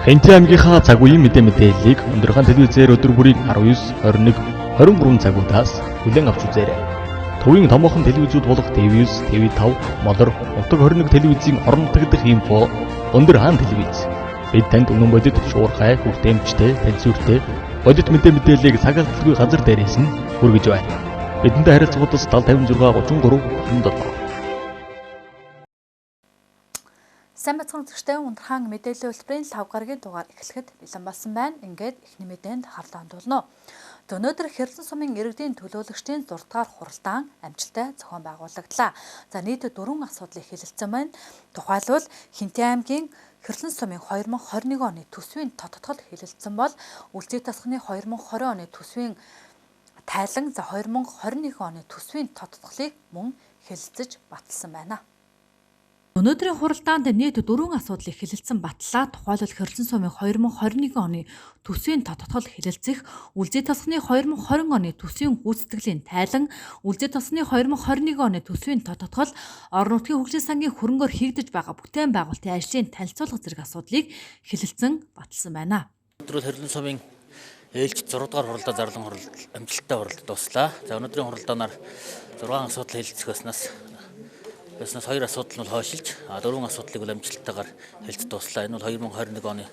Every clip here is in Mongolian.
Хэнтэй аймгийнхаа цаг үеийн мэдээллийг өндөрхөн телевизээр өдөр бүрийн 19, 21, 23 цагуудаас хүлээн авч үзээрэй. Төвийн томоохон телевизүүд болох TV9, TV5, Модор, Утаг 21 телевизийн орон нутгадх инфо өндөр хаан телевиз. Бид танд үнэн бодит, шуурхай, хүртээмжтэй, таньсүртэй, бодит мэдээллийг цагаалтгүй газар дээрээс нь хүргэж байна. Бидэнтэй харилцагуудаас 7056 33 97. Сайн бацхан үзэгчтэй Ундрхан мэдээллийн хэлбэрийн 5 гарагийн дугаар эхлэхэд бэлэн болсон байна. Ингээд эхний мэдээнд харлаа хандуулна. Өнөөдөр Хэрлэн сумын иргэдийн төлөөлөгчдийн 6 дугаар хуралдаан амжилттай зохион байгуулагдлаа. За нийт 4 асуудлыг хэлэлцсэн байна. Тухайлбал Хинтээ аймгийн Хэрлэн сумын 2021 оны төсвийн тодтогдол хэлэлцсэн бол Үлзий тасганы 2020 оны төсвийн тайлан 2021 оны төсвийн тодтогдлыг мөн хэлэлцэж баталсан байна. Өнөөдрийн хуралдаанд нийт 4 асуудлыг хэлэлцэн батлаа. Тухайлбал Хэрлэн сумын 2021 оны төсвийн тодтогдол хэлэлцэх, Үлзий тасганы 2020 оны төсвийн гүйцэтгэлийн тайлан, Үлзий тасганы 2021 оны төсвийн тодтогдол, орон нутгийн хөгжлийн сангийн хөрөнгөөр хийгдэж байгаа бүтээн байгуулалтын ажлын танилцуулга зэрэг асуудлыг хэлэлцэн баталсан байна. Өнөөдөр Хэрлэн сумын ээлж 6 дугаар хуралдаа зарлан амжилттай хуралд дуслаа. За өнөөдрийн хуралдаанаар 6 асуудал хэлэлцэхээс Яснаас 2 асуудал нь хойшилж 4 асуудлыг бол амжилттайгаар хэлж дуслаа. Энэ бол 2021 оны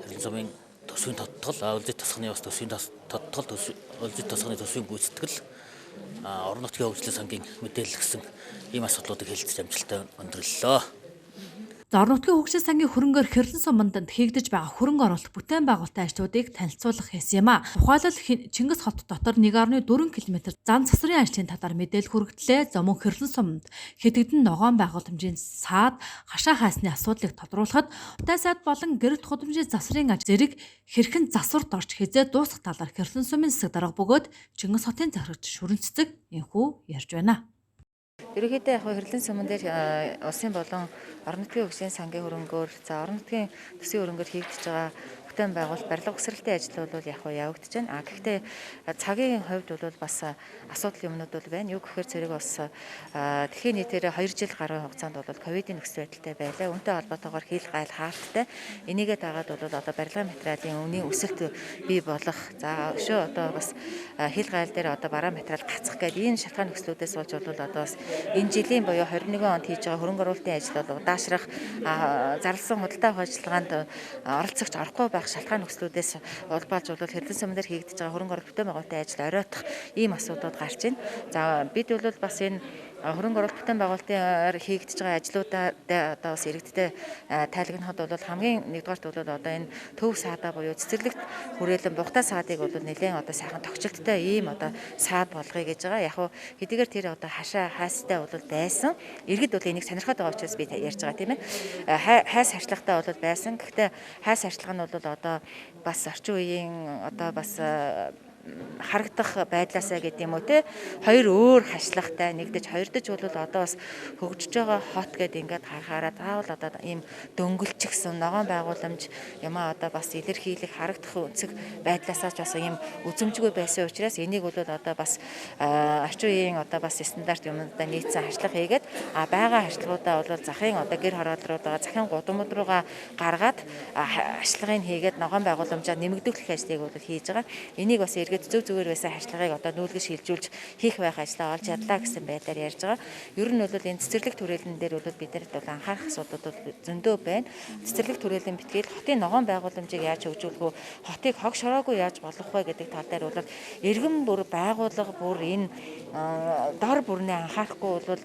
Хэрлэн сумын төсвийн тодтогдол, Үлзий тасганы бас төсвийн тодтогдол, Үлзий тасганы төсвийн гүйцэтгэл, орон нутгийн хөгжлийн сангийн мэдээлэл гэсэн ийм асуудлуудыг хэлэлцэж амжилттай өндөрлөлөө. Орон нутгийн хөгжлийн сангийн хөрөнгөөр Хэрлэн суманд хийгдэж байгаа хөрөнгө оруулалт бүтээн байгуулалтын ажлуудыг танилцуулах хийсэн юм а. Тухайлбал Чингис хот дотор 1.4 км зан засварын ажлын талаар мэдээлэл хүргэлтлээ. Мөн Хэрлэн суманд хэдэгдэн ногоон байгууламжийн саад, хашаа хайсны асуудлыг тодруулахад утай саад болон гэрэлт худамжийн засварын ажил зэрэг хэрхэн засварт орж хязээ дуусах талаар Хэрлэн сумын засаг дарга бөгөөд Чингис хотын захирагч Шүрэн Цэцэг энхүү ярьж байна. Ерөнхийдөө яг Хэрлэн суман дээр улсын болон орон нутгийн хөгжлийн сангийн хөрөнгөөр орон нутгийн төсвийн хөрөнгөөр хийгдэж байгаа бүтээн байгуулалт барилга угсралтын ажил бол явагдаж байна. Гэхдээ цагийн хувьд бол бас асуудал юмнууд бол байна. Юу гэхээр зэрэг бас дэлхийн нийтээр 2 жил гаруй хугацаанд бол ковидын нөхцөл байдалтай байлаа. Үүнтэй холбоотойгоор хил гайл хаалттай. Энийгээ дагаад бол одоо барилгын материалын үнийн өсөлт бий болох. За өшөө одоо бас хил гайл дээр одоо бараа материал гацах гэдэг энэ шалтгаан нөхцлүүдээс болж бол одоо бас энэ жилийн буюу 21 онд хийж байгаа хөрөнгө оруулалтын ажил бол удаашрах, зарласан худалдаа авах ажиллагаанд оролцогч орохгүй байх шалтгаан нөхцлүүдээс улбаалж бол Хэрлэн суман дээр хийгдэж байгаа хөрөнгө оруулалт бүтээн байгуулалтын ажил оройтох ийм асуудлууд гарч байна. За бид бол бас энэ хөрөнгө оруулалт бүтээн байгуулалтын хийгдэж байгаа ажлуудаа одоо бас иргэдтэй тайлагнахад бол хамгийн нэгдүгээрт бол одоо энэ төв саадаа буюу цэцэрлэгт хүрээлэн бугтай саадыг бол нэлээд одоо сайхан тогтчлттой ийм одоо саад болгоё гэж байгаа. Яг хөө хэдийгээр тэр одоо хашаа хайстай бол байсан. Иргэд бол энийг сонирхоод байгаа учраас би ярьж байгаа тийм ээ. Хайс харьцлагатай бол байсан. Гэхдээ хайс харьцлага нь бол одоо бас орчин үеийн одоо бас харагдах байдлаасаа гэдэг юм уу те хоёр өөр хашлахтай нэгдэж хоёрдож бол одоо бас хөгжиж байгаа хот гэдэг ингээд харахаараа заавал одоо ийм дөнгөлчихсөн ногоон байгууламж юм а одоо бас илэрхийлэх харагдах өнцөг байдлаасаа ч бас ийм үзэмжгүй байсан учраас энийг бол одоо бас орчин үеийн одоо бас стандарт юмудаа нийцсэн хашлах хийгээд байгаа хашлагуудаа бол захын одоо гэр хороол руу захын гудамд руугаа гаргаад хашлагыг хийгээд ногоон байгууламжаа нэмэгдүүлэх ажлыг бол хийж байгаа. Энийг бас зөв зүгээр байсан харьцлагыг одоо нүүлгэж шилжүүлж хийх байх ажлаа олж ядлаа гэсэн байдлаар ярьж байгаа. Ер нь бол энэ цэцэрлэг түрээлэн дээр бол бид нарт бол анхаарах асуудал бол зөндөө байна. Цэцэрлэг түрээлэн битгээл хотын ногоон байгууламжийг яаж хөгжүүлэх вэ? Хотыг хог шороогүй яаж болгох вэ гэдэг тал дээр бол иргэн бүр байгууллага бүр энэ дор бүрнээ анхаарахгүй бол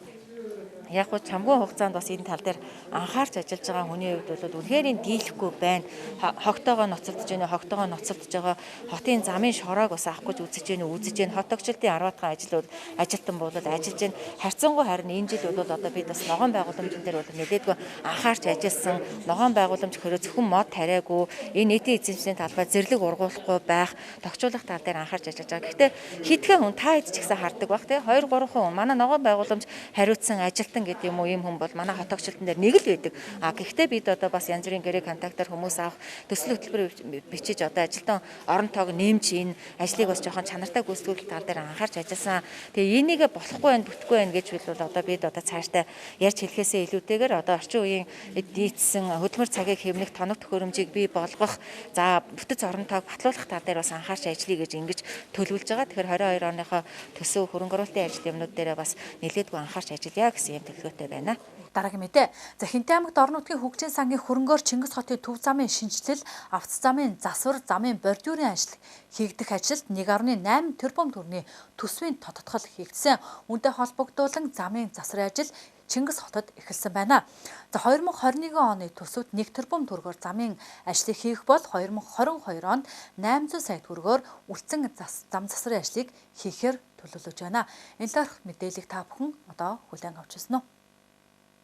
яг гоо чамгүй хугацаанд бас энэ тал дээр анхаарч ажиллаж байгаа хүний хувьд бол үнэхээр энэ дийлэхгүй байна. Хогтоогоо ноцолдож байна, хогтоогоо ноцолдож байгаа хотын замын шороог бас авах гэж үзэж байна. Хот тогчлтын 10 дахь ажилтан бол ажиллаж байна. Харьцангуй харин энэ жил бол одоо бид бас ногоон байгууламжн дээр бол нэлээдгүй анхаарч ажилласан. Ногоон байгууламж хөрөө зөвхөн мод тариагүй, энэ нийтийн эзэмшлийн талбай зэрлэг ургуулахгүй байх, тогтчлох тал дээр анхаарч ажиллаж байгаа. Гэхдээ хитгэн хүн та хэд ч ихсэн хардаг баг те 2-3 хүн манай ногоон байгууламж хариуцсан ажилтан Алтан гэдэг юм уу ийм хүн бол манай хот огчлтон дээр нэг л байдаг. Гэхдээ бид одоо бас янз бүрийн гэрээ контактаар хүмүүс авах төсөл хөтөлбөр бичиж одоо ажилтан орон тоог нэмж энэ ажлыг бас жоохон чанартай гүйцэтгэх тал дээр анхаарч ажилласан. Тэгээ энийг болохгүй байх, бүтэхгүй байх гэж бол одоо бид одоо цаашдаа ярьж хэлэхээсээ илүүтэйгээр одоо орчин үеийн дийдсэн хөдөлмөр цагийг хэмнэх тоног төхөөрөмжийг бий болгох, за бүтэц орон тоог батлуулах тал дээр бас анхаарч ажиллая гэж ингэж төлөвлөж байгаа. Тэгэхээр 22 оныхоо төсөв хөрөнгө оруулалтын ажил юмнууд дээр бас нэлээдгүй анхаарч ажиллая гэсэн юм төлөвлөгөөтэй байна. Дараагийн мэдээ. За Хинтээ аймагт орон нутгийн хөгжлийн сангийн хөрөнгөөр Чингис хотын төв замын шинжилэл, авто замын засвар, замын бордюрын ажил хийгдэх ажилд 1.8 тэрбум төгрөгийн төсвийн тодтогдол хийгдсэн. Үүнтэй холбогдуулан замын засварын ажил Чингис хотод эхэлсэн байна. За 2021 оны төсөвт 1 тэрбум төгрөгөөр замын ажлыг хийх бол 2022 онд 800 сая төгрөгөөр үлдсэн зам засварын ажлыг хийхээр төлөвлөж байна. Энэ талаарх мэдээллийг та бүхэн одоо хүлээн авч ирсэн үү?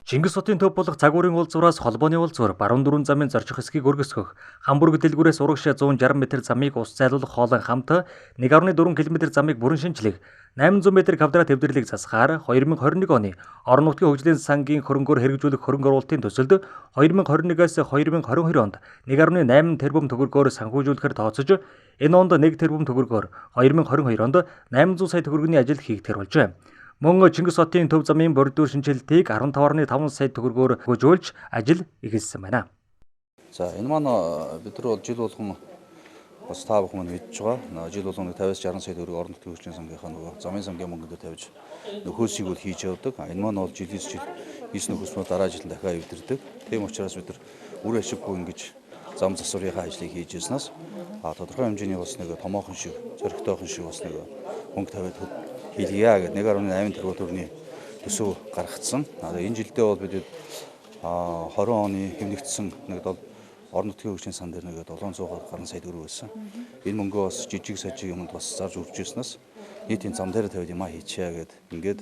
Чингис хотын төв болох Цагуурын уулзуураас холбооны уулзуур баруун дөрвөн замын зорчих хэсгийг өргөсгөх, Хамбург дэлгүүрээс урагшаа 160 м замыг ус зайлуулах хоолой хамт 1.4 км замыг бүрэн шинжлэх, 800 м квадрат төвдөрлийг засахаар 2021 оны орон нутгийн хөгжлийн сангийн хөрөнгөөр хэрэгжүүлэх хөрөнгө оруулалтын төсөлд 2021-аас 2022 онд 1.8 тэрбум төгрөгөөр санхүүжүүлэхээр тооцож, энэ онд 1 тэрбум төгрөгөөр 2022 онд 800 сая төгрөгийн ажил хийгдэх болжээ. Мөн Чингис хотын төв замын бордюр шинжилтийг 15.5 сая төгрөгөөр хөгжүүлж ажил эхэлсэн байна. За энэ маань бид нар бол жил болгон бас та бүхэн мэдж байгаа. Жил болгон 50-60 сая төгрөг орон нутгийн хөгжлийн сангийнхаа нөгөө замын сангийн мөнгөнд тавьж нөхөөсийг бол хийж явдаг. Энэ маань бол жилээс жил 9 нөхөс мөр дараа жил дахиад эвдэрдэг. Тийм учраас бид нар үр ашиггүй ингэж зам засварынхаа ажлыг хийж яснаас тодорхой хэмжээний бас нэг томоохон шиг, зөрөгтэйхэн шиг бас нэг мөнгө тавиад хийлгийа гэдэг 1.8 тэрбум төгрөгийн төсөв гаргацсан. Энэ жилдээ бол бид 20 оны хэмнэгдсэн нэг орон нутгийн хөгжлийн сан дээр нэг 700 гаруй сая төгрөг байсан. Энэ мөнгөө бас жижиг сажиг юмд бас зарж үрж ирснээс нийтийн зам дээр тавиад юмаа хийчихье гэдэг. Ингээд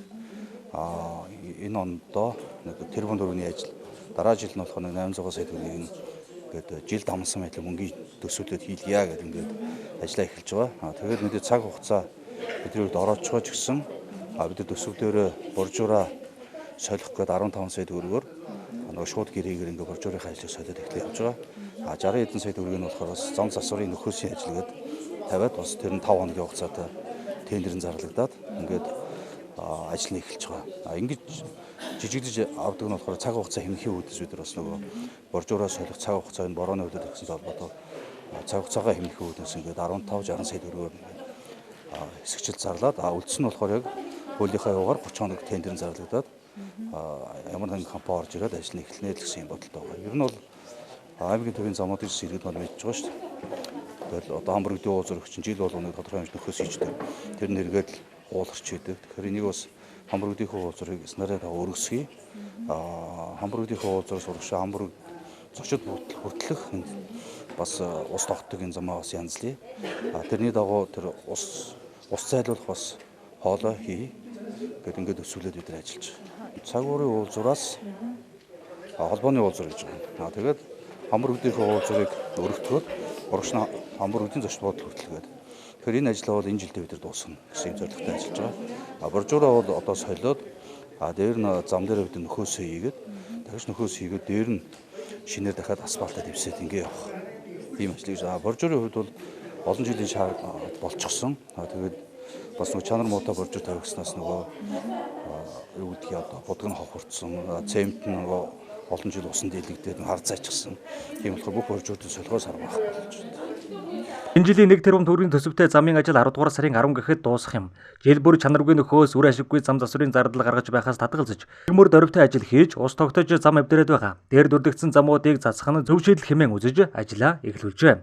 энэ ондоо нэг тэрбум төгрөгийн ажил дараа жил нь болохоор 800 сая төгрөгийг ингээд жилд амсан байдлаар мөнгөний төсвөлөд хийлгийа гэдэг ингээд ажиллаа эхэлж байгаа. Тэгээд мэдээ цаг хугацаа бидний хувьд ороож байгаа ч гэсэн бид төсвөлөөр боржуураа солих гээд 15 сая төгрөгөөр нөгөө шууд гэрээгээр ингээд боржуурынхаа ажлыг солиод эхлэх явж байгаа. 60 хэдэн сая төгрөгийг нь болохоор бас зам засварын нөхөөсийн ажил гээд тавиад бас тэр нь 5 хоногийн хугацаатай тендерэн зарлагдаад ингээд ажил нь эхэлж байгаа. Ингээд жижигдэж авдаг нь болохоор цаг хугацаа хэмнэхийн үүдээс бид нар бас нөгөө боржуураа солих цаг хугацааг борооны үүдээр гэсэн толботой цаг хугацаагаа хэмнэхийн үүдээс ингээд 15-60 сая төгрөгөөр хэсэгчл зарлаад үлдсэн нь болохоор яг хуулийнхаа явгаар 30 хоног тендерэн зарлагдаад ямар нэгэн компани орж ирээд ажил нь эхэлнэ л гэсэн юм бодолтой байгаа. Ер нь бол аймгийн төвийн замуудын иргэд маань мэдж байгаа шүү дээ. Тэгэл одоо Хамбургдын уулзуур чинь жил болгоны тодорхой хэмжээний нөхөөс хийждэг. Тэр нэргээд ууларч идэг. Тэгэхээр энийг бас Хамбургдын уулзуурыг снараа таа өргөсгий. Хамбургдын уулзуураас урагшаа Хамбург зочид хүртэлх бас ус тогтдог энэ замаа бас янзлая. Тэрний дагуу тэр ус зайлуулах бас хоолой хий гэдэг ингээд өсвөлөд бид нар ажиллаж байгаа. Цагуурын уулзуураас холбооны уулзуур гэж байгаа. Тэгээд Хамбургдын уулзуурыг өргөтгөөд урагш нь Хамбургдын зочид буудал хүртэлгээд. Тэгэхээр энэ ажлаа бол энэ жилдээ бид нар дуусгана гэсэн юм зорилготой ажиллаж байгаа. Боржуураа бол одоо солиод дээр нь зам дээр бид нөхөөсөө хийгээд дахиж нөхөөс хийгээд дээр нь шинээр дахиад асфальтаа дэвсээд ингээ явах. Ийм ажлыг боржуурын хувьд бол олон жилийн шаардлага болчихсон. Тэгээд бас нэг чанар муутай боржуур тавигснаас нөгөө юу гэдгийг одоо будг нь хохирцсон, цемент нь нөгөө олон жил усан дийлэгдээд хар зайчихсан. Тийм болохоор бүх боржуурын солихоос аргаах болж байна. Энэ жилийн 1 тэрбум төгрөгийн төсөвтэй замын ажил 10 дугаар сарын 10 гэхэд дуусах юм. Жил бүр чанаргүй нөхөөс үр ашиггүй зам засварын зардал гаргаж байхаас татгалзаж, мөр дөрвтэй ажил хийж, ус тогтоож зам эвдрээд байгаа. Дээр дүрдэгдсэн замуудыг засах нь зөв шийдэл хэмээн үзэж ажиллаа эхлүүлжээ.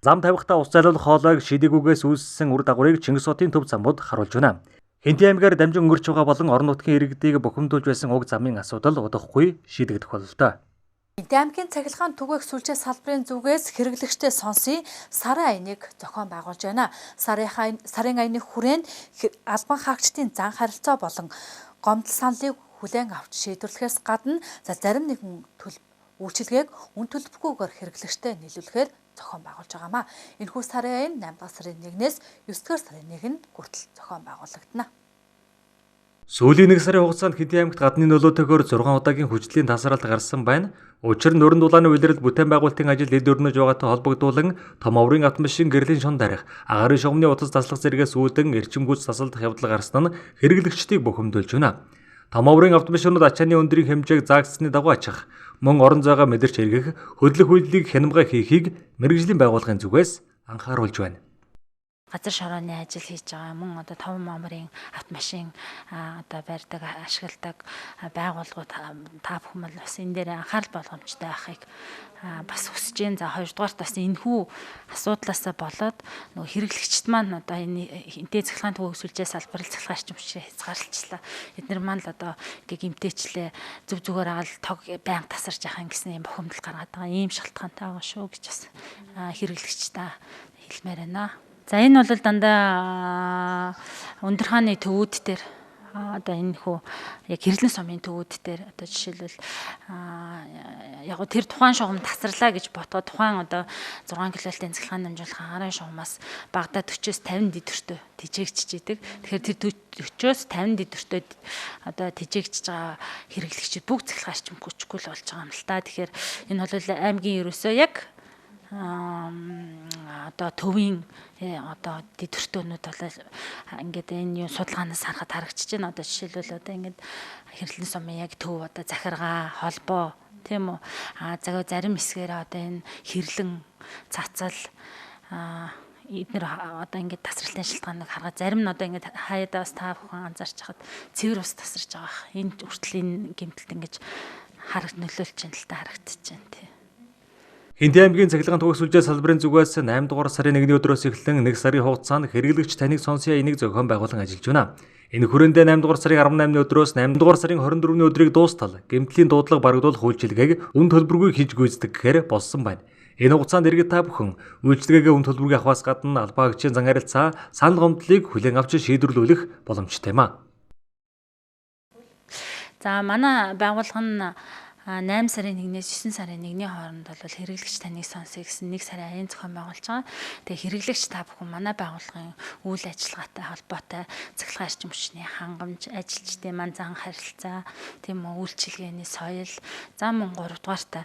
Зам тавихтаа ус зайлуулах хоолойг шидээгүйгээс үүссэн үр дагаврыг Чингис хотын төв замууд харуулж байна. Хинтээ аймгаар дамжин өнгөрч байгаа болон орон нутгийн иргэдийг бухимдуулж байсан уг замын асуудал удахгүй шийдэгдэх бололтой. Хинтээ аймгийн цахилгаан түгээх сүлжээ салбарын зүгээс хэрэглэгчтэй сонсъё сарын аяныг зохион байгуулж байна. Сарын аяны хүрээнд албан хаагчдын зан харилцаа болон гомдол саналыг хүлээн авч шийдвэрлэхээс гадна зарим нэгэн үйлчилгээг үн төлбөргүйгээр хэрэглэгчтэй нийлүүлэхээр зохион байгуулж байгаамаа. Энэхүү сарын аян 8 дугаар сарын 1-ээс 9 дугаар сарын 1-нд хүртэл зохион байгуулагдана. Сүүлийн 1 сарын хугацаанд Хинтээ аймагт гадны нөлөөтэйгээр 6 удаагийн хүчлийн тасралт гарсан байна. Учир нь нуран дулааны улирал бүтээн байгуулалтын ажил эд өрнөж байгаатай холбогдуулан том оврын автомашин гэрлийн шон дарих, агаарын шугамны утас таслах зэрэгээс үүдэн эрчим хүч тасалдах явдал гарсан нь хэрэглэгчдийг бухимдуулж байна. Том оврын автомашинууд ачааны өндрийн хэмжээг заагдсны дагуу ачих, мөн орон зайгаа мэдэрч эргэх, хөдлөх үйлдэлийг хянамга хийхийг мэргэжлийн байгууллагын зүгээс анхааруулж байна. Газар шорооны ажил хийж байгаа мөн одоо том момрын автомашин одоо барьдаг ашигладаг байгууллагууд та бүхэн бол бас энэ дээр анхаарал болгоомжтой байхыг бас хүсэж байна. За хоёрдугаарт бас энэхүү асуудлаас болоод нөгөө хэрэглэгчд маань одоо энэ хинтээ цахилгаан төвөг сүлжээ салбарл цахилгаан арчимчрээ хязгаарлалчлаа. Эдгээр маань л одоо гимтээчлээ зүг зүгээр агаал тог байнга тасарч яхаа гэсэн юм бухимдал гаргаад байгаа ийм шалтгаантай байгаа шүү гэж бас хэрэглэгчтэй хэлмээр байна. За энэ бол дандаа өндөр хааны төвүүд дээр одоо энэ хүү яг Хэрлэн сумын төвүүд дээр одоо жишээлбэл яг тэр тухайн шугам тасарлаа гэж ботгоо тухайн одоо 6 кВт-ийн цахилгаан дамжуулах агаарын шугамаас багада 40-с 50 дидвэртөө тэжээгчж идэг. Тэгэхээр тэр 40-с 50 дидвэртөө одоо тэжээгчж байгаа хэрэглэгчид бүгд цахилгаан арчим хүчгүй л болж байгаа юм л та. Тэгэхээр энэ бол аймгийн ерөөсөө яг одоо төвийн одоо дидвэртөөнүүд бол ингээд энэ судалгаанаас харахад харагдаж байна. Одоо жишээлбэл одоо ингээд Хэрлэн сумын яг төв одоо захиргаа холбоо тийм үү зарим хэсгээр одоо энэ хэрлэн цацал эдгээр одоо ингээд тасралтын шалтгааныг харгаад зарим нь одоо ингээд хаяада бас та бүхэн анзаарч хахад цэвэр ус тасарч байгаа. Энэ хүртэл энэ гэмтэлт ингээд нөлөөлж байна л та харагдаж байна тий. Хинтээ аймгийн цахилгаан төвөг сүлжээ салбарын зүгээс 8 дугаар сарын 1-ний өдрөөс эхлэн 1 сарын хугацаанд хэрэглэгч таныг сонсё энийг зохион байгуулан ажиллаж байна. Энэ хүрээндээ 8 дугаар сарын 18-ны өдрөөс 8 дугаар сарын 24-ний өдрийг дуустал гэмтлийн дуудлага барагдуулах үйлчилгээг үн төлбөргүй хийж гүйцэтгэх гэхээр болсон байна. Энэ хугацаанд иргэд та бүхэн үйлчилгээгээ үн төлбөргүй авахаас гадна албаагчийн зан харилцаа санал гомдлыг хүлээн авч шийдвэрлүүлэх боломжтой юм а. За манай байгууллага нь 8 сарын 1-ээс 9 сарын 1-ний хооронд бол хэрэглэгч таныг сонсъё гэсэн 1 сарын аян зохион байгуулж байгаа. Тэгээ хэрэглэгч та бүхэн манай байгууллагын үйл ажиллагаатай холбоотой цахилгаан арчим хүчний хангамж, ажилчдын маань зан харилцаа, тийм үү үйлчилгээний соёл, за мөн 3 дугаартай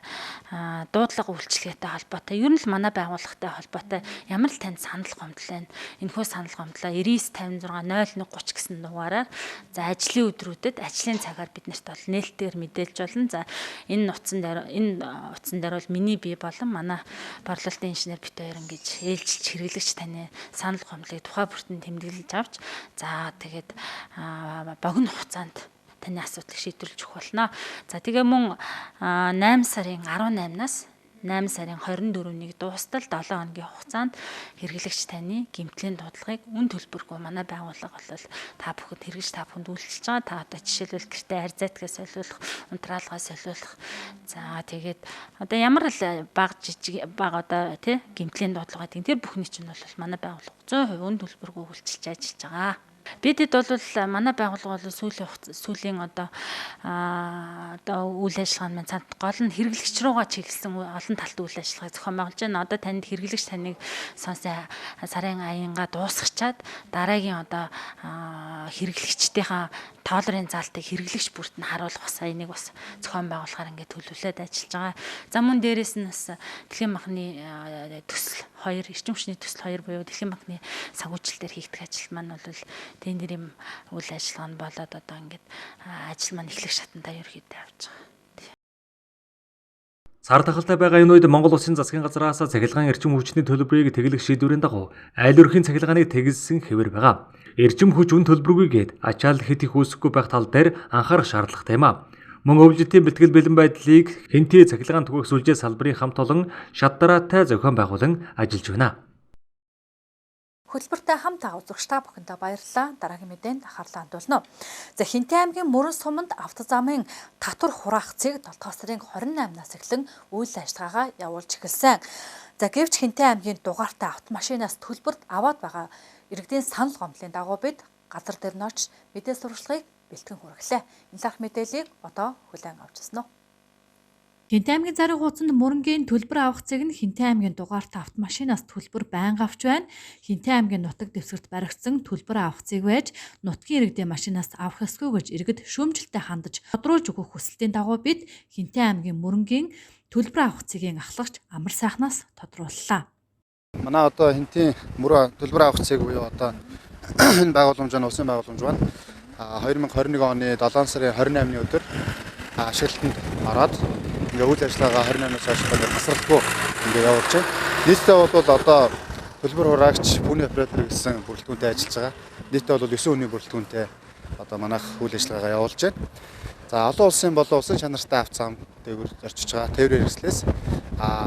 дуудлага үйлчилгээтэй холбоотой. Ер нь л манай байгууллагатай холбоотой ямар л танд санал гомдол байна. Энэхүү санал гомдлоо 99 56 0130 гэсэн дугаараар за ажлын өдрүүдэд ажлын цагаар биднэрт бол нээлтээр мэдээлж болно. За энэ утсан дээр бол миний бие болон манай борлуулалтын инженер бит хоёр ингэж ээлжилж хэрэглэгч таны санал гомдлыг тухай бүртэн тэмдэглэж авч за тэгээд богино хугацаанд таны асуудлыг шийдвэрлэж өгөх болно. За тэгээ мөн 8 сарын 18-наас 8 сарын 24-нийг дуустал 7 хоногийн хугацаанд хэрэглэгч таны гэмтлийн дуудлагыг үн төлбөргүй манай байгууллага бол та бүхэнд хэрэгж та бүхэнд үйлчилж байгаа. Та одоо жишээлбэл гэртээ арь зайтгаа солиулах, унтраалгаа солиулах. За тэгээд одоо ямар л баг жижиг баг одоо тий гэмтлийн дуудлага гэдэг тэр бүхний чинь бол манай байгууллага 100% үн төлбөргүй үйлчилж ажиллаж байгаа. Бидэд бол манай байгууллага бол сүүлийн одоо үйл ажиллагааны маань цаанд гол нь хэрэглэгч рүүгээ чиглэсэн олон талт үйл ажиллагааг зохион байгуулж байна. Одоо танд хэрэглэгч таныг сонсоо сарын аянгаа дуусгачаад дараагийн одоо хэрэглэгчдийнхаа тоолрын заалтыг хэрэглэгч бүрт нь харуулах бас энийг бас зохион байгуулахаар ингээд төлөвлөд ажиллаж байгаа. За мөн дээрэс нь бас дэлхийн банкны төсөл 2 эрчим хүчний төсөл 2 буюу дэлхийн банкны санхүүжилт дээр хийгдэх ажил маань бол тэнд нэм үйл ажиллагаа нь болоод одоо ингээд ажил маань эхлэх шатандаа ерөөхдөө явж байгаа. Сар тахалтай байгаа энэ үед Монгол Улсын засгийн газраас цахилгаан эрчим хүчний төлбөрийг тэглэх шийдвэрийн дагуу айл өрхийн цахилгааныг тэглэсэн хэвээр байгаа. Эрчим хүч үн төлбөргүйгээд ачаал хит их үүсэхгүй байх тал дээр анхаарах шаардлагатай юм а. Мөн өвлөлтийн бэлтгэл бэлэн байдлыг Хинтээ цахилгаан түгээх сүлжээ салбарын хамт олон шатдараатай зохион байгуулан ажиллаж байна. Хөтөлбөртэй хамт үзэгч та бүхэндээ баярлалаа. Дараагийн мэдээнд анхаарлаа хандуулна. За Хинтээ аймгийн Мөрөн суманд автозамын татвар хураах цэг 7 сарын 28-наас эхлэн үйл ажиллагаагаа явуулж эхэлсэн. За гэвч Хинтээ аймгийн дугаартай автомашинаас төлбөрт аваад байгаа иргэдийн санал гомдлын дагуу бид газар дээр нь очиж мэдээ сурвалжлагыг бэлтгэн хүргэлээ. Энэ лах мэдээллийг одоо хүлээн авч ирсэн нь. Хинтээ аймгийн Зариг хуудсанд мөрөнгийн төлбөр авахцыг нь Хинтээ аймгийн дугаартай автомашинаас төлбөр байнга авч байна. Хинтээ аймгийн нутаг дэвсгэрт баригдсан төлбөр авахцыг байж нутгийн иргэдийн машинаас авах ёсгүй гэж иргэд шүүмжлэлтэй хандаж тодруулж өгөх хүсэлтийн дагуу бид Хинтээ аймгийн мөрөнгийн төлбөр авахцыг ахлагч Амар сайхнаас тодрууллаа. Манай одоо Хинтээ мөрөө төлбөр авахцыг буюу одоо энэ байгууламж нь улсын байгууламж байна. 2021 оны 7 сарын 28-ны өдөр ашиглалтанд ороод ингээ үйл ажиллагаа 28-наас хойш тасралтгүй ингээ явуулж байна. Нийтдээ бол одоо төлбөр хураагч бүхний оператор гэсэн бүрэлдэхүүнтэй ажиллаж байгаа. Нийтдээ бол 9 хүний бүрэлдэхүүнтэй одоо манайх үйл ажиллагаагаа явуулж байна. За олон улсын болон улсын чанартай авто зам дээгүүр зорчиж байгаа тээврийн хэрэгслээс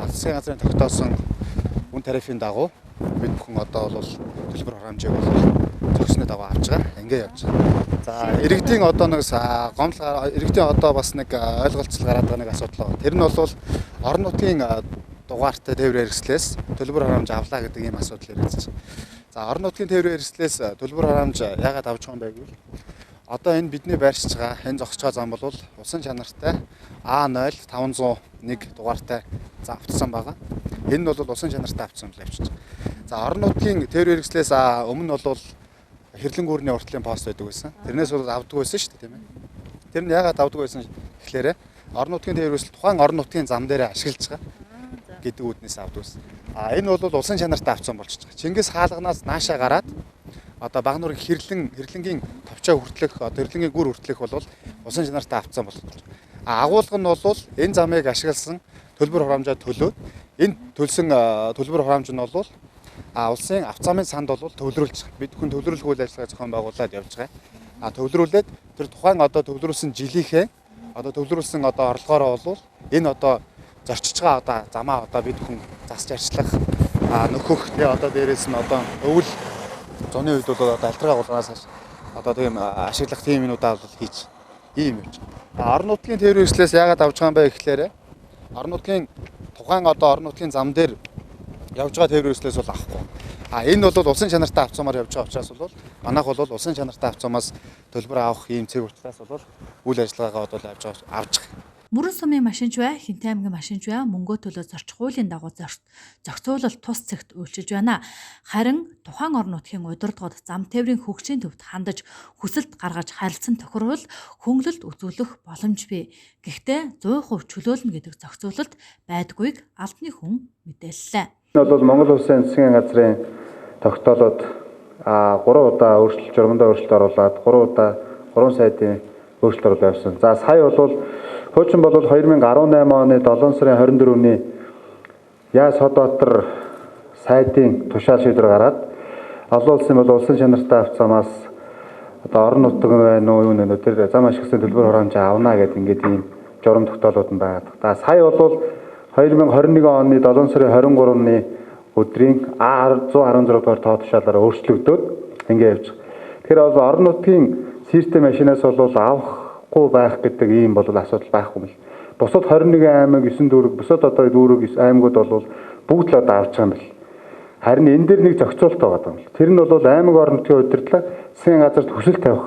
засгийн газрын тогтоосон үн тарифын дагуу бид бүхэн одоо бол төлбөр хураамжийг бол зөрчсөний дагуу авч байгаа. Ингээ явж байна. За иргэдийн одоо нэг гомдол иргэдийн одоо бас нэг ойлголцол гараад байгаа нэг асуудал байна. Тэр нь бол орон нутгийн дугаартай тээврийн хэрэгслээс төлбөр хураамж авлаа гэдэг ийм асуудал ирсэн. За орон нутгийн тээврийн хэрэгслээс төлбөр хураамж яагаад авч байгаа юм бэ гэвэл одоо энэ бидний байршиж байгаа энэ зогсож байгаа зам бол усан чанартай А0 501 дугаартай автсан байгаа. Энэ нь бол усан чанартай автсан л явчихж байгаа. За орон нутгийн тээврийн хэрэгслээс өмнө бол хэрлэн гүүрний уртлын пост байдаг байсан. Тэрнээс бол авдаг байсан шүү дээ, тийм ээ. Тэр нь яагаад авдаг байсан гэхээр орон нутгийн тээврийн хэрэгсэл тухайн орон нутгийн зам дээр ашиглаж байгаа гэдэг үүднээс авдаг байсан. Энэ бол улсын чанартай авсан болчихж байгаа. Чингис хаалганаас наашаа гараад одоо Багнуурын хэрлэнгийн товчоо хүртлэх, хэрлэнгийн гүр хүртлэх бол улсын чанартай авсан болж байгаа. Агуулга нь бол энэ замыг ашигласан төлбөр хураамжаа төлөөд энэ төлсөн төлбөр хураамж нь бол улсын авцаамын санд бол төвлөрүүлж бид хүн төвлөрүүлэх үйл ажиллагаа зохион байгуулад явж байгаа. Төвлөрүүлээд тэр тухайн одоо төвлөрүүлсэн жилийнхээ одоо төвлөрүүлсэн одоо орлогоороо бол энэ одоо зорчиж байгаа одоо замаа одоо бид хүн засч арчлах нөхөх тэгээ одоо дээрээс нь одоо өвөл зуны үед бол одоо альтргаа гулгаас хаш одоо тийм ашиглах тийм юмудаа бол хийж ийм юм. Орон нутгийн тээврийн хэрэгслээс яагаад авч байгаа юм бэ гэхээр орон нутгийн тухайн одоо орон нутгийн зам дээр явж байгаа тээврийн хэрэгслээс бол авахгүй. Энэ бол улсын чанартай авцаамаар явж байгаа учраас бол манайх бол улсын чанартай авцаамаас төлбөр авах ийм цэг учраас бол үйл ажиллагаагаа бол авж байгаа. Мөрөн сумын машинч бай, Хинтээ аймгийн машинч бай мөнгөө төлөө зорчих хуулийн дагуу зохицуулалт тус цэгт үйлчилж байна. Харин тухайн орон нутгийн удирдлагууд зам тээврийн хөгжлийн төвд хандаж хүсэлт гаргаж харилцан тохирвол хөнгөлөлт үзүүлэх боломж бий. Гэхдээ 100% чөлөөлнө гэдэг зохицуулалт байдгүйг албаны хүн мэдээллээ. Энэ бол Монгол Улсын засгийн газрын тогтоолоод 3 удаа өөрчлөлт, журмандаа өөрчлөлт оруулаад 3 удаа 3 сайдын өөрчлөлт оруулаад явсан. За сая бол хуучин бол 2018 оны 7 сарын 24-ний Яс Хотбаатар сайдын тушаал шийдвэр гараад олон улсын бол улсын чанартай авцаамаас одоо орон нутаг байна уу юу нэ тэр зам ашигласан төлбөр хураамж авна гэдэг ингээд ийм журам тогтоолууд нь байгаа. За сая бол 2021 оны 7 сарын 23-ны өдрийн А116 дугаар тоо тушаалаараа өөрчлөгдөөд ингэ явж байгаа. Тэгэхээр бол орон нутгийн систем машинаас бол авахгүй байх гэдэг ийм бол асуудал байхгүй юм л. Бусад 21 аймаг 9 дүүрэг, бусад одоо дүүрэг аймагуд бол бүгд л одоо авч байгаа юм бэл. Харин энэ дээр нэг зохицуулт байгаа юм л. Тэр нь бол аймаг орон нутгийн удирдлага засгийн газарт хүсэлт тавих.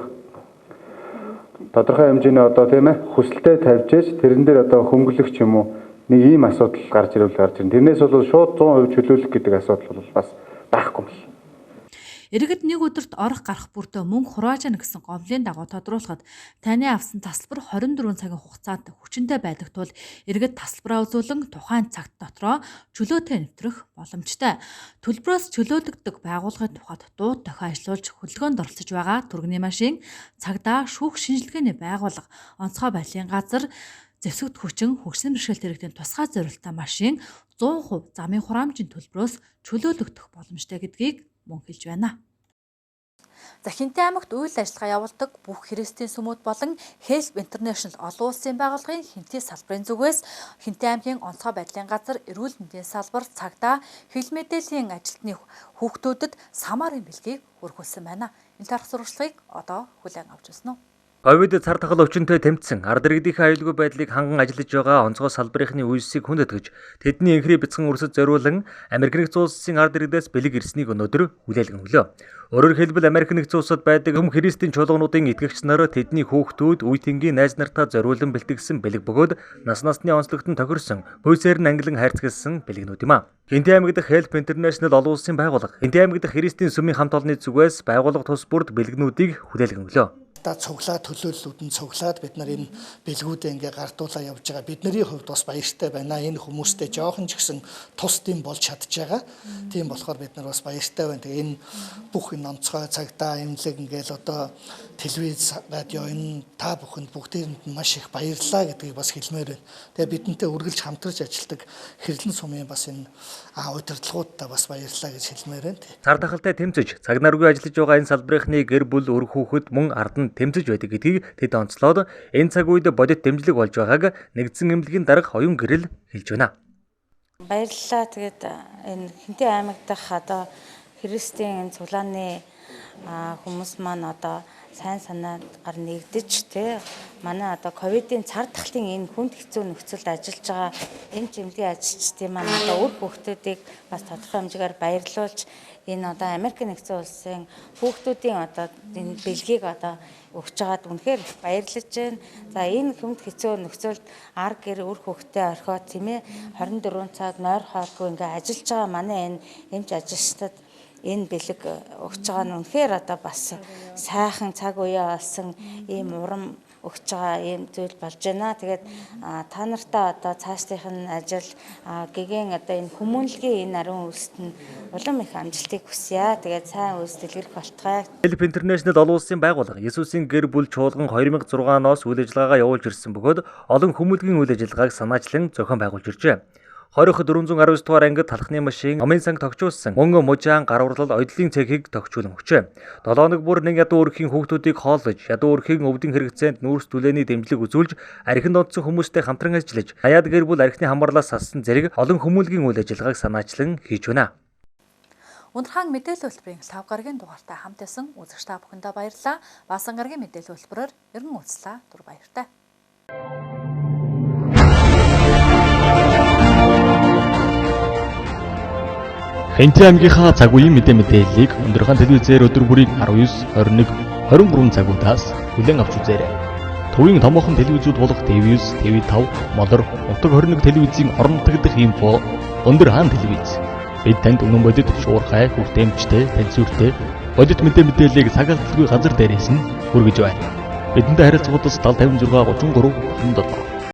Тодорхой хэмжээний одоо тийм ээ хүсэлтээ тавьж тэрэн дээр одоо хөнгөлөх ч юм уу нэг ийм асуудал гарч ирвэл тэрнээс бол шууд 100% чөлөөлөх гэдэг асуудал бол бас байхгүй юм л. Иргэд нэг өдөрт орох гарах бүртээ мөнгө хурааж яана гэсэн гомдлын дагуу тодруулахад таны авсан тасалбар 24 цагийн хугацаанд хүчинтэй байдаг тул иргэд тасалбараа үзүүлэн тухайн цагт дотроо чөлөөтэй нэвтрэх боломжтой. Төлбөрөөс чөлөөлөгддөг байгууллагын тухайд дууд дохио ажиллуулж хөдөлгөөнд оролцож байгаа түргэний машин, цагдаа, шүүх шинжилгээний байгууллага, онцгой байдлын газар, зэвсэгт хүчин, хөгжсөн бэрхшээлт иргэдийн тусгай зориулалттай машин 100% замын хураамжийн төлбөрөөс чөлөөлөгдөх боломжтой гэдгийг мөн хэлж байна. За Хинтээ аймагт үйл ажиллагаа явуулдаг бүх христийн сүмүүд болон Help International олон улсын байгууллагын Хинтээ салбарын зүгээс Хинтээ аймгийн онцгой байдлын газар, эрүүл мэндийн салбар, цагдаа, хил мэдээллийн ажилтны хүүхдүүдэд самарын бэлгийг өргүүлсэн байна. Энэ тарих сурвалжлагыг одоо хүлээн авч байна уу? Ковид цар тахал өвчнөд тэмцсэн ард иргэдийн аюулгүй байдлыг ханган ажиллаж байгаа онцгой салбарынхны үйлсийг хүндэтгэж тэдний энхрээ бяцхан өрсөд зориулан Америк нэгдсэн улсын ард иргэдээс бэлэг ирснийг өнөөдөр хүлээлгэн өглөө. Өөрөөр хэлбэл Америк нэгдсэн улсад байдаг хүм христийн чуулгануудын итгэгч нар тэдний хүүхдүүд, үе тэнгийн найз нартаа зориулан бэлтгэсэн бэлэг бөгөөд нас насны онцлогт нь тохирсон буйсээр нь ангилан хайрцагсан бэлэгнүүд юм а. Гинти аймаг дахь Help International олон улсын байгууллага Гинти аймаг дахь христийн сүмийн хамт олонны зүгээс байгууллага тус бүрд бэлэгнүүдийг хүлээлгэн өглөө. Цуглаад төлөөллүүд нь цуглаад бид нар энэ бэлгүүдээ ингээ гардуулаа явж байгаа. Бидний хувьд бас баяртай байна. Энэ хүмүүстэй жоохон ч гэсэн тус тийм болж чадж байгаа. Тийм болохоор бид нар бас баяртай байна. Тэгээ энэ бүх энэ онцгой цагдаа эмнэлэг ингээл одоо телевиз, радио энэ та бүхэнд бүгдээрэнд нь маш их баярлалаа гэдгийг бас хэлмээр байна. Тэгээ бидэнтэй үргэлж хамтарч ажилладаг Хэрлэн сумын бас энэ удирдлагуудаа бас баярлалаа гэж хэлмээр байна. Цар тахалтай тэмцэж цаг наргүй ажиллаж байгаа энэ салбарынхны гэр бүл өр хүүхэд мөн ард нь тэмцэж байдаг гэдгийг тэд онцлоод энэ цаг үед бодит дэмжлэг болж байгааг нэгдсэн эмнэлгийн дарга оюун гэрэл хэлж байна. Баярлалаа. Тэгээд энэ Хинтээ аймаг дахь одоо христийн цуглааны хүмүүс маань одоо сайн санаагаар нэгдэж манай одоо ковидын цар тахлын энэ хүнд хэцүү нөхцөлд ажиллаж байгаа энэ чимлэгийн ажилчдын маань одоо үр хүүхдүүдийг бас тодорхой хэмжээгээр баярлуулж энэ одоо Америк нэгдсэн улсын хүүхдүүдийн одоо энэ бэлгийг одоо өгч байгаад үнэхээр баярлаж байна. За энэ хүнд хэцүү нөхцөлд ар гэр үр хүүхдээ орхиод тийм ээ 24 цаг нойр хоолгүй ингээ ажиллаж байгаа манай энэ эмч ажилчдад энэ бэлэг өгч байгаа нь үнэхээр одоо бас сайхан цаг үеэ олсон ийм урам өгч байгаа ийм зүйл болж байна. Тэгээд та нартаа одоо цаашдынх нь ажил гэгэн одоо энэ хүмүүнлэгийн энэ ариун үйлсэд нь улам их амжилтыг хүсье. Тэгээд сайн үйлс дэлгэрэх болтугай. Help International олон улсын байгууллага Есүсийн гэр бүл чуулган 2006-оос үйл ажиллагаагаа явуулж ирсэн бөгөөд олон хүмүүлгийн үйл ажиллагааг санаачлан зохион байгуулж иржээ. 20-419 дугаар ангид талхны машин Номын санг тогтчулсан мөн мужаан гар урлал оёдлын цэхийг тогтчулан өгчээ. 7 хоног бүр нэг ядуу өрхийн хүүхдүүдийг хооллож, ядуу өрхийн өвдөн хэрэгцээнд нүүрс түлээний дэмжлэг үзүүлж, архинд онцсон хүмүүстэй хамтран ажиллаж, хаяад гэр бүл архины хамгаалалаас салсан зэрэг олон хүмүүлгийн үйл ажиллагааг санаачлан хийж байна. Ундрахаан мэдээлэл хөтөлбөрийн 5 гарагийн дугаартай хамт байсан үзэгч та бүхэндээ баярлалаа. Баасан гарагийн мэдээлэл хөтөлбөрөөр эргэн уулзлаа. Түр баяртай. Хинтээ аймгийнхаа цаг үеийн мэдээллийг Ундрахаан телевизээр өдөр бүрийн 19, 21, 23 цагуудаас хүлээн авч үзээрэй. Төвийн томоохон телевизүүд болох TV9, TV5, Модор, Утаг 21 телевизийн орон нутгадх инфо Ундрахаан телевиз. Бид танд үнэн бодит, шуурхай, хүртээмжтэй, таньсүртэй, бодит мэдээллийг цагаалтгүй газар дээрээс нь хүргэж байна. Бидэнтэй харилцагуудаас 7056 33 97